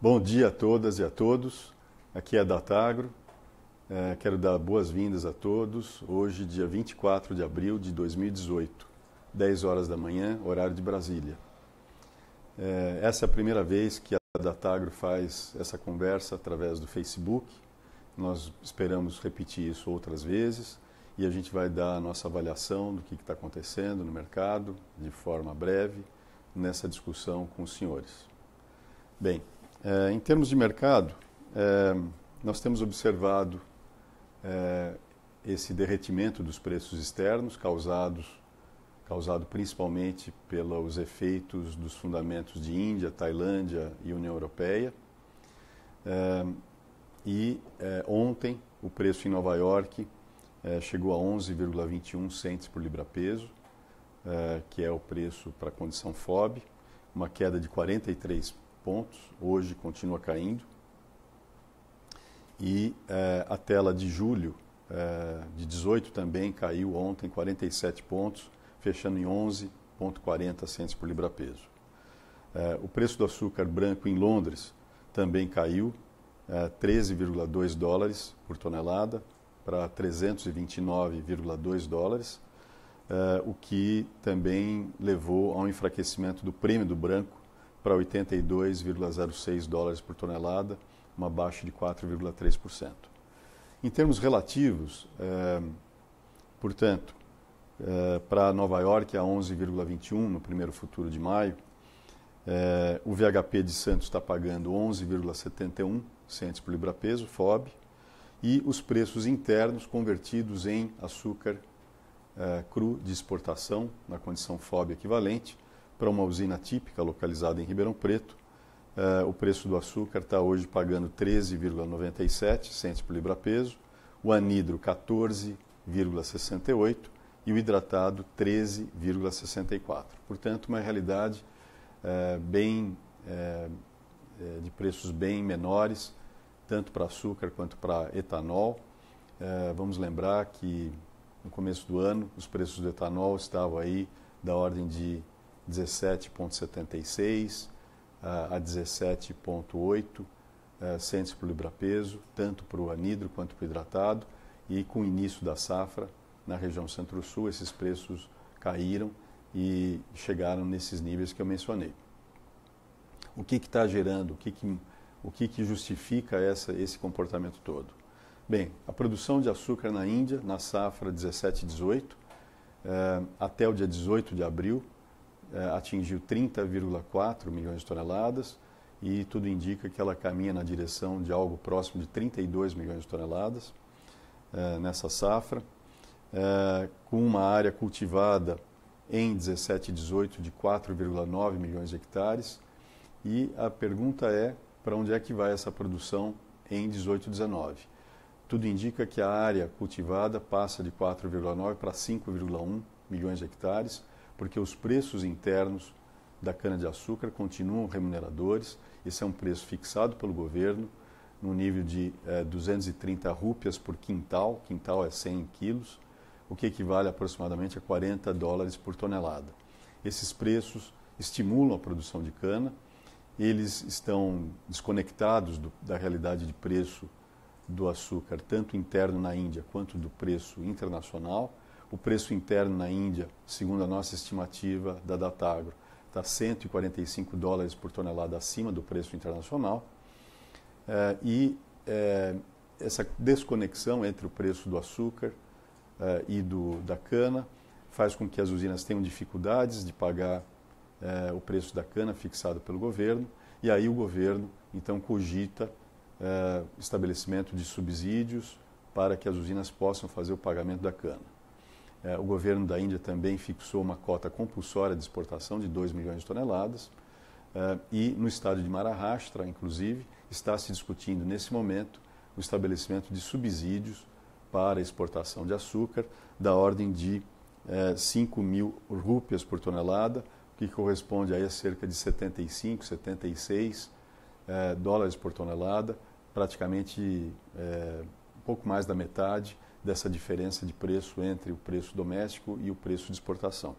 Bom dia a todas e a todos. Aqui é Datagro. Quero dar boas-vindas a todos. Hoje, dia 24 de abril de 2018, 10 horas da manhã, horário de Brasília. Essa é a primeira vez que a Datagro faz essa conversa através do Facebook. Nós esperamos repetir isso outras vezes e a gente vai dar a nossa avaliação do que está acontecendo no mercado, de forma breve, nessa discussão com os senhores. Bem, em termos de mercado, nós temos observado esse derretimento dos preços externos causado principalmente pelos efeitos dos fundamentos de Índia, Tailândia e União Europeia. Ontem o preço em Nova York chegou a 11,21 cents por libra-peso, que é o preço para a condição FOB, uma queda de 43 pontos, hoje continua caindo. E a tela de julho de 18 também caiu ontem 47 pontos, fechando em 11,40 cents por libra-peso. O preço do açúcar branco em Londres também caiu 13,2 dólares por tonelada para 329,2 dólares, o que também levou a um enfraquecimento do prêmio do branco para 82,06 dólares por tonelada, uma baixa de 4,3%. Em termos relativos, portanto, para Nova York a 11,21 no primeiro futuro de maio, o VHP de Santos está pagando 11,71 cents por libra-peso, FOB, e os preços internos convertidos em açúcar cru de exportação, na condição FOB equivalente, para uma usina típica localizada em Ribeirão Preto, o preço do açúcar está hoje pagando 13,97 cents por libra-peso, o anidro 14,68 e o hidratado 13,64. Portanto, uma realidade de preços bem menores, tanto para açúcar quanto para etanol. Vamos lembrar que no começo do ano os preços do etanol estavam aí da ordem de 17,76 a 17,8 cents por libra-peso, tanto para o anidro quanto para o hidratado, e com o início da safra na região Centro-Sul esses preços caíram e chegaram nesses níveis que eu mencionei. O que está gerando, o que justifica esse comportamento todo? Bem, a produção de açúcar na Índia, na safra 17-18, até o dia 18 de abril, atingiu 30,4 milhões de toneladas e tudo indica que ela caminha na direção de algo próximo de 32 milhões de toneladas nessa safra, com uma área cultivada em 17-18 de 4,9 milhões de hectares. E a pergunta é, para onde é que vai essa produção em 18-19? Tudo indica que a área cultivada passa de 4,9 para 5,1 milhões de hectares, porque os preços internos da cana-de-açúcar continuam remuneradores. Esse é um preço fixado pelo governo no nível de 230 rúpias por quintal é 100 quilos, o que equivale aproximadamente a 40 dólares por tonelada. Esses preços estimulam a produção de cana, eles estão desconectados da realidade de preço do açúcar, tanto interno na Índia quanto do preço internacional. O preço interno na Índia, segundo a nossa estimativa da Datagro, está 145 dólares por tonelada acima do preço internacional. Essa desconexão entre o preço do açúcar e da cana faz com que as usinas tenham dificuldades de pagar o preço da cana fixado pelo governo, e aí o governo então cogita estabelecimento de subsídios para que as usinas possam fazer o pagamento da cana. O governo da Índia também fixou uma cota compulsória de exportação de 2 milhões de toneladas e no estado de Maharashtra, inclusive, está se discutindo nesse momento o estabelecimento de subsídios para a exportação de açúcar da ordem de 5.000 rúpias por tonelada, o que corresponde aí a cerca de 75, 76 dólares por tonelada, praticamente um pouco mais da metade dessa diferença de preço entre o preço doméstico e o preço de exportação.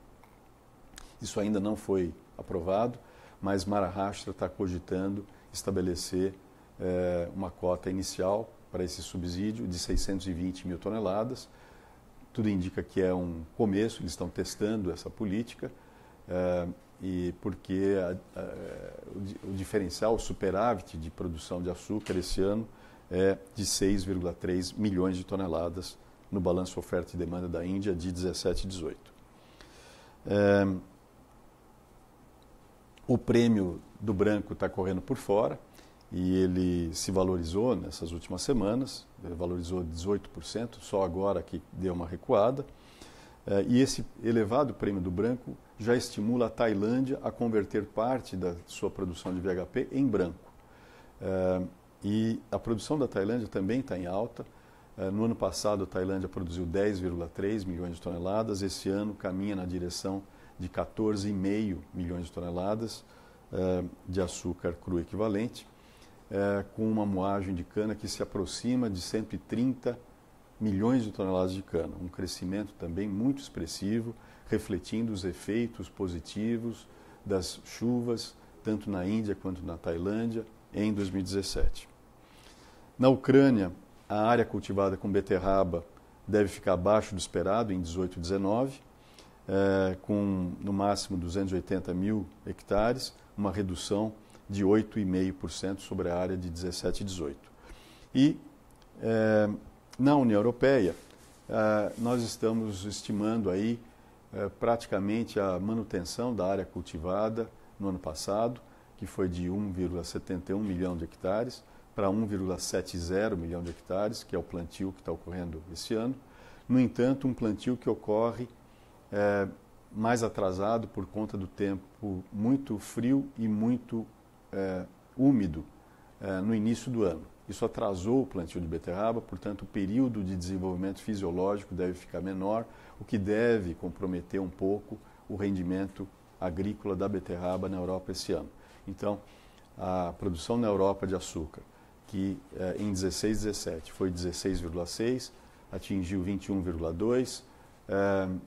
Isso ainda não foi aprovado, mas Maharashtra está cogitando estabelecer uma cota inicial para esse subsídio de 620 mil toneladas. Tudo indica que é um começo, eles estão testando essa política, e porque o diferencial, o superávit de produção de açúcar esse ano é de 6,3 milhões de toneladas no balanço oferta e demanda da Índia de 17 e 18. O prêmio do branco está correndo por fora e ele se valorizou nessas últimas semanas, valorizou 18%, só agora que deu uma recuada. E esse elevado prêmio do branco já estimula a Tailândia a converter parte da sua produção de VHP em branco. E a produção da Tailândia também está em alta. No ano passado, a Tailândia produziu 10,3 milhões de toneladas. Esse ano caminha na direção de 14,5 milhões de toneladas de açúcar cru equivalente, com uma moagem de cana que se aproxima de 130 milhões de toneladas de cana. Um crescimento também muito expressivo, refletindo os efeitos positivos das chuvas, tanto na Índia quanto na Tailândia, em 2017. Na Ucrânia, a área cultivada com beterraba deve ficar abaixo do esperado em 18 e 19, com no máximo 280 mil hectares, uma redução de 8,5% sobre a área de 17 e 18. E na União Europeia, nós estamos estimando aí praticamente a manutenção da área cultivada no ano passado, que foi de 1,71 milhão de hectares, para 1,70 milhão de hectares, que é o plantio que está ocorrendo esse ano. No entanto, um plantio que ocorre mais atrasado por conta do tempo muito frio e muito úmido no início do ano. Isso atrasou o plantio de beterraba, portanto, o período de desenvolvimento fisiológico deve ficar menor, o que deve comprometer um pouco o rendimento agrícola da beterraba na Europa esse ano. Então, a produção na Europa de açúcar, que em 16 e 17 foi 16,6, atingiu 21,2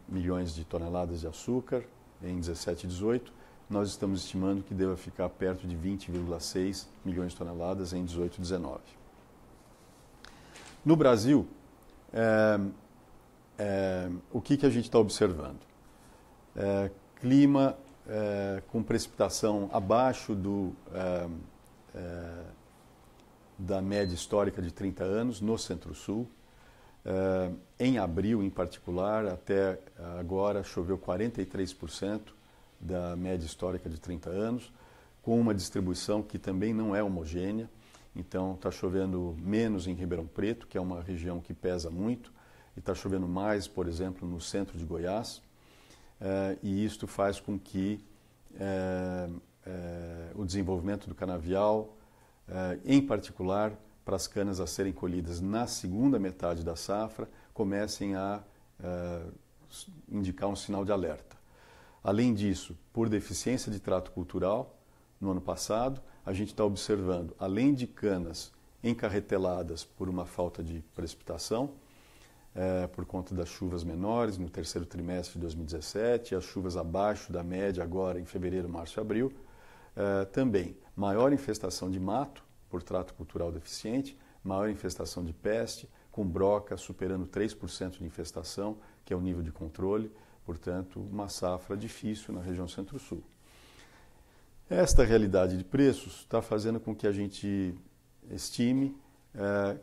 milhões de toneladas de açúcar em 17 e 18. Nós estamos estimando que deva ficar perto de 20,6 milhões de toneladas em 18 e 19. No Brasil, o que a gente está observando? Clima com precipitação abaixo da média histórica de 30 anos no Centro-Sul. Em abril, em particular, até agora choveu 43% da média histórica de 30 anos, com uma distribuição que também não é homogênea. Então, está chovendo menos em Ribeirão Preto, que é uma região que pesa muito, e está chovendo mais, por exemplo, no centro de Goiás. E isto faz com que o desenvolvimento do canavial, em particular para as canas a serem colhidas na segunda metade da safra, comecem a indicar um sinal de alerta. Além disso, por deficiência de trato cultural, no ano passado, a gente está observando, além de canas encarreteladas por uma falta de precipitação, por conta das chuvas menores no terceiro trimestre de 2017, as chuvas abaixo da média agora em fevereiro, março e abril, também maior infestação de mato por trato cultural deficiente, maior infestação de peste, com broca superando 3% de infestação, que é o nível de controle, portanto, uma safra difícil na região Centro-Sul. Esta realidade de preços está fazendo com que a gente estime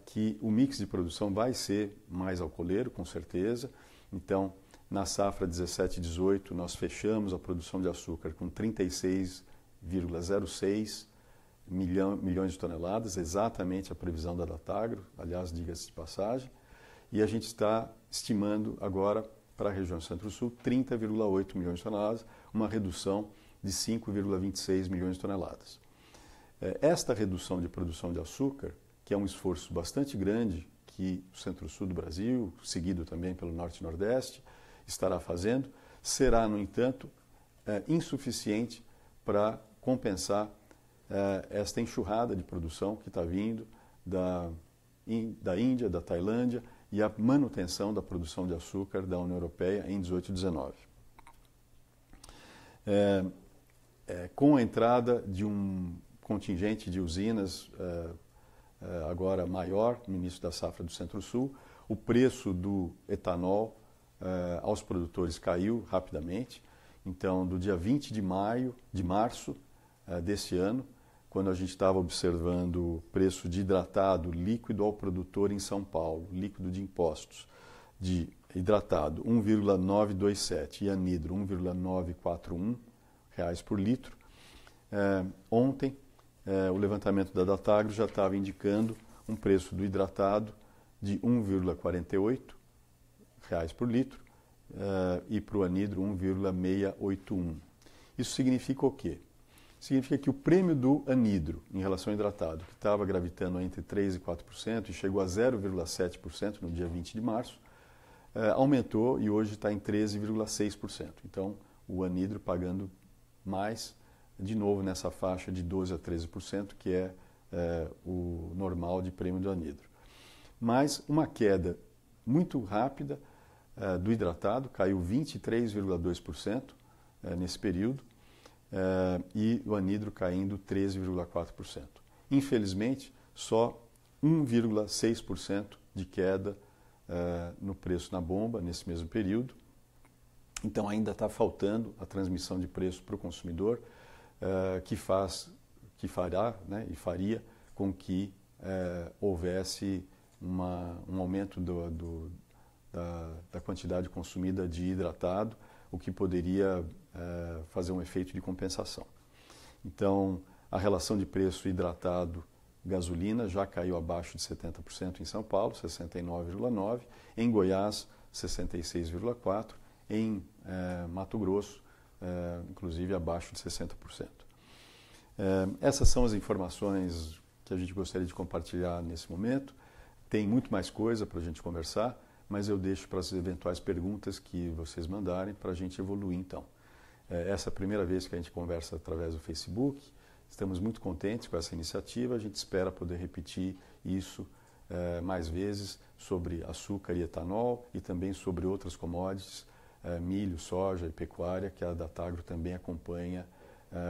que o mix de produção vai ser mais alcooleiro, com certeza. Então, na safra 17 e 18, nós fechamos a produção de açúcar com 36,06 milhões de toneladas, exatamente a previsão da Datagro, aliás, diga-se de passagem, e a gente está estimando agora para a região Centro-Sul 30,8 milhões de toneladas, uma redução de 5,26 milhões de toneladas. Esta redução de produção de açúcar, que é um esforço bastante grande que o Centro-Sul do Brasil, seguido também pelo Norte e Nordeste, estará fazendo, será, no entanto, insuficiente para compensar esta enxurrada de produção que está vindo da Índia, da Tailândia e a manutenção da produção de açúcar da União Europeia em 18 e 19. Com a entrada de um contingente de usinas agora maior no início da safra do Centro-Sul. O preço do etanol aos produtores caiu rapidamente. Então, do dia 20 de março desse ano, quando a gente estava observando o preço de hidratado líquido ao produtor em São Paulo, líquido de impostos, de hidratado 1,927 e anidro 1,941 reais por litro. Ontem, o levantamento da Datagro já estava indicando um preço do hidratado de 1,48 reais por litro e para o anidro 1,681. Isso significa o quê? Significa que o prêmio do anidro em relação ao hidratado, que estava gravitando entre 3% e 4% e chegou a 0,7% no dia 20 de março, aumentou e hoje está em 13,6%. Então, o anidro pagando mais, de novo nessa faixa de 12% a 13%, que é o normal de prêmio do anidro. Mas uma queda muito rápida do hidratado, caiu 23,2% nesse período, e o anidro caindo 13,4%. Infelizmente, só 1,6% de queda no preço na bomba nesse mesmo período. Então ainda está faltando a transmissão de preço para o consumidor, que fará, né, e faria com que houvesse um aumento da quantidade consumida de hidratado, o que poderia fazer um efeito de compensação. Então, a relação de preço hidratado-gasolina já caiu abaixo de 70% em São Paulo, 69,9%, em Goiás, 66,4%, em Mato Grosso, inclusive abaixo de 60%. Essas são as informações que a gente gostaria de compartilhar nesse momento. Tem muito mais coisa para a gente conversar, mas eu deixo para as eventuais perguntas que vocês mandarem para a gente evoluir então. Essa é a primeira vez que a gente conversa através do Facebook. Estamos muito contentes com essa iniciativa. A gente espera poder repetir isso mais vezes sobre açúcar e etanol e também sobre outras commodities, milho, soja e pecuária, que a Datagro também acompanha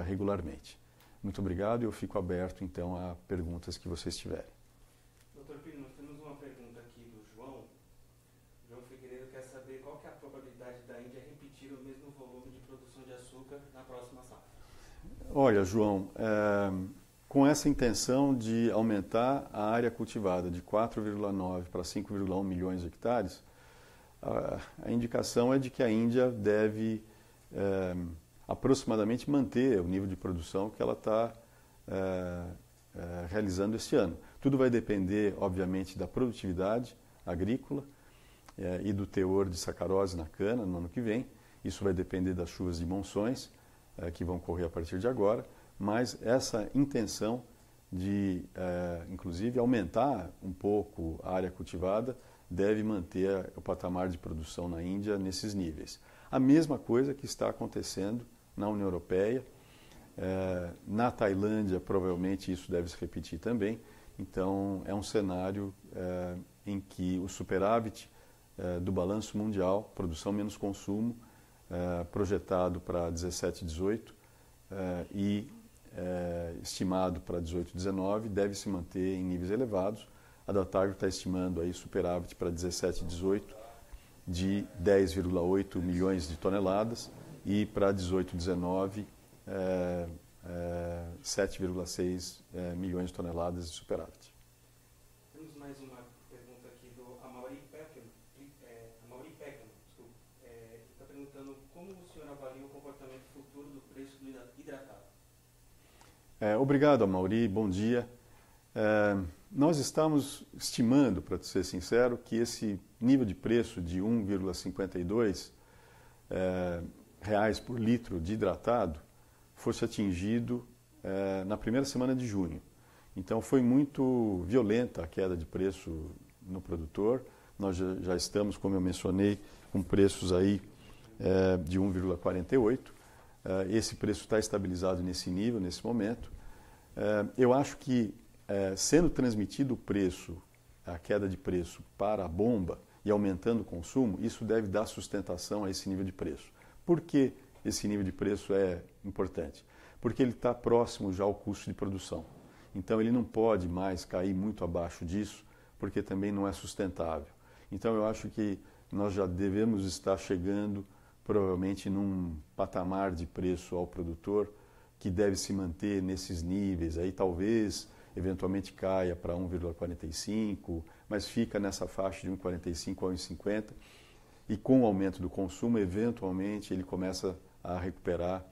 regularmente. Muito obrigado e eu fico aberto então a perguntas que vocês tiverem. Dr. Pino, nós temos uma pergunta aqui do João. João Figueiredo quer saber qual que é a probabilidade da Índia repetir o mesmo volume de produção de açúcar na próxima safra. Olha, João, com essa intenção de aumentar a área cultivada de 4,9 para 5,1 milhões de hectares, a indicação é de que a Índia deve aproximadamente manter o nível de produção que ela está realizando este ano. Tudo vai depender, obviamente, da produtividade agrícola e do teor de sacarose na cana no ano que vem. Isso vai depender das chuvas de monções que vão ocorrer a partir de agora, mas essa intenção de, inclusive, aumentar um pouco a área cultivada deve manter o patamar de produção na Índia nesses níveis. A mesma coisa que está acontecendo na União Europeia, na Tailândia provavelmente isso deve se repetir também. Então é um cenário em que o superávit do balanço mundial, produção menos consumo, projetado para 17, 18 e estimado para 18, 19, deve se manter em níveis elevados. A Datagro está estimando aí superávit para 17, 18 de 10,8 milhões de toneladas e para 18, 19 7,6 milhões de toneladas de superávit. Temos mais uma pergunta aqui do Amaury Peckham. Está perguntando como o senhor avalia o comportamento futuro do preço do hidratado. Obrigado, Amaury. Bom dia. Nós estamos estimando, para ser sincero, que esse nível de preço de 1,52 reais por litro de hidratado fosse atingido na primeira semana de junho. Então foi muito violenta a queda de preço no produtor. Nós já estamos, como eu mencionei, com preços aí de 1,48. Esse preço está estabilizado nesse nível, nesse momento. Eu acho que sendo transmitido o preço, a queda de preço para a bomba e aumentando o consumo, isso deve dar sustentação a esse nível de preço. Por que esse nível de preço é importante? porque ele está próximo já ao custo de produção. Então ele não pode mais cair muito abaixo disso, porque também não é sustentável. Então eu acho que nós já devemos estar chegando provavelmente num patamar de preço ao produtor que deve se manter nesses níveis, aí talvez eventualmente caia para 1,45, mas fica nessa faixa de 1,45 a 1,50, e com o aumento do consumo, eventualmente ele começa a recuperar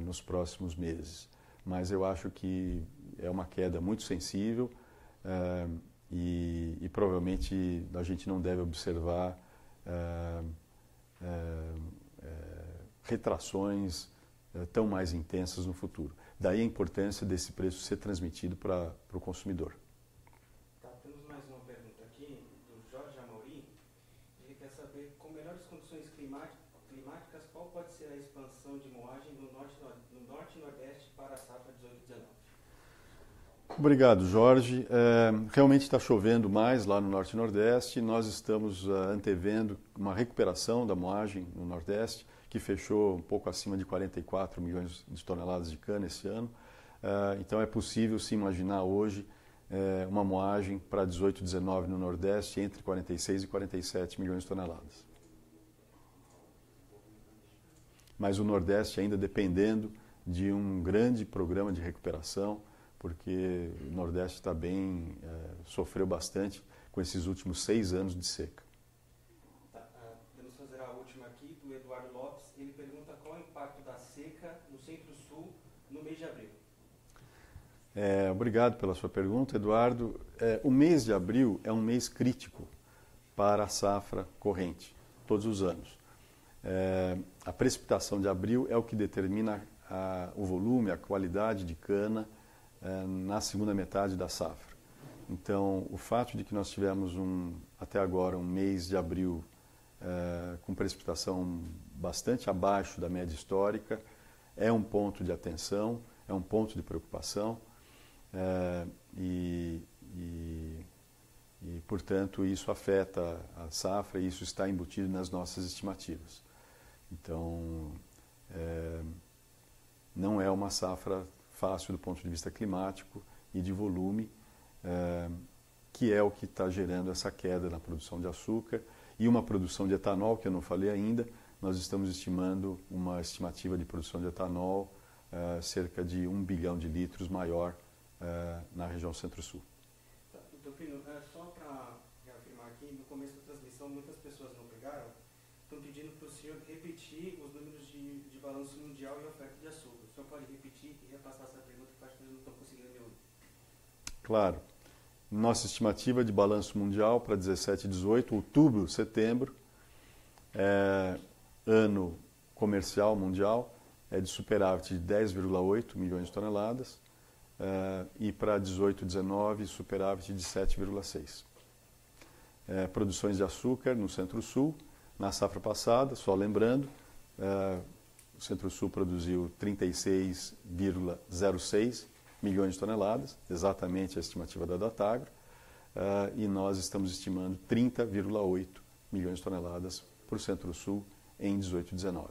nos próximos meses. Mas eu acho que é uma queda muito sensível e provavelmente a gente não deve observar retrações tão mais intensas no futuro. Daí a importância desse preço ser transmitido para o consumidor. Tá, temos mais uma pergunta aqui do Jorge Amorim. Ele quer saber, com melhores condições climáticas, qual pode ser a expansão de moagem no norte e nordeste para a safra 18/19? Obrigado, Jorge. Realmente está chovendo mais lá no Norte e Nordeste. Nós estamos antevendo uma recuperação da moagem no Nordeste, que fechou um pouco acima de 44 milhões de toneladas de cana esse ano. Então é possível se imaginar hoje uma moagem para 18/19 no Nordeste entre 46 e 47 milhões de toneladas. Mas o Nordeste ainda dependendo de um grande programa de recuperação, porque o Nordeste está bem, sofreu bastante com esses últimos 6 anos de seca. Vamos fazer a última aqui, do Eduardo Lopes. Ele pergunta qual é o impacto da seca no Centro-Sul no mês de abril. Obrigado pela sua pergunta, Eduardo. O mês de abril é um mês crítico para a safra corrente, todos os anos. A precipitação de abril é o que determina o volume, a qualidade de cana na segunda metade da safra. Então, o fato de que nós tivemos até agora um mês de abril com precipitação bastante abaixo da média histórica é um ponto de atenção, é um ponto de preocupação portanto, isso afeta a safra e isso está embutido nas nossas estimativas. Então, não é uma safra fácil do ponto de vista climático e de volume, que é o que está gerando essa queda na produção de açúcar e uma produção de etanol, que eu não falei ainda. Nós estamos estimando uma estimativa de produção de etanol cerca de 1 bilhão de litros maior na região Centro-Sul. Tá, doutor Pino, só para reafirmar aqui, no começo da transmissão muitas pessoas não pegaram, estão pedindo para o senhor repetir os números de balanço mundial e oferta de açúcar. O senhor pode repetir e repassar essa pergunta, que eu acho que eles não estão conseguindo me ouvir. Claro. Nossa estimativa de balanço mundial para 17 e 18, outubro, setembro, ano comercial mundial, é de superávit de 10,8 milhões de toneladas e para 18 e 19, superávit de 7,6. Produções de açúcar no Centro-Sul, na safra passada, só lembrando, o Centro-Sul produziu 36,06 milhões de toneladas, exatamente a estimativa da Datagro, e nós estamos estimando 30,8 milhões de toneladas para o Centro-Sul em 18 e 19.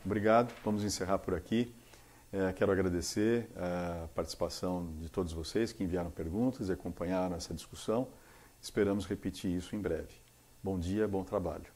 Obrigado, vamos encerrar por aqui. Quero agradecer a participação de todos vocês que enviaram perguntas e acompanharam essa discussão. Esperamos repetir isso em breve. Bom dia, bom trabalho.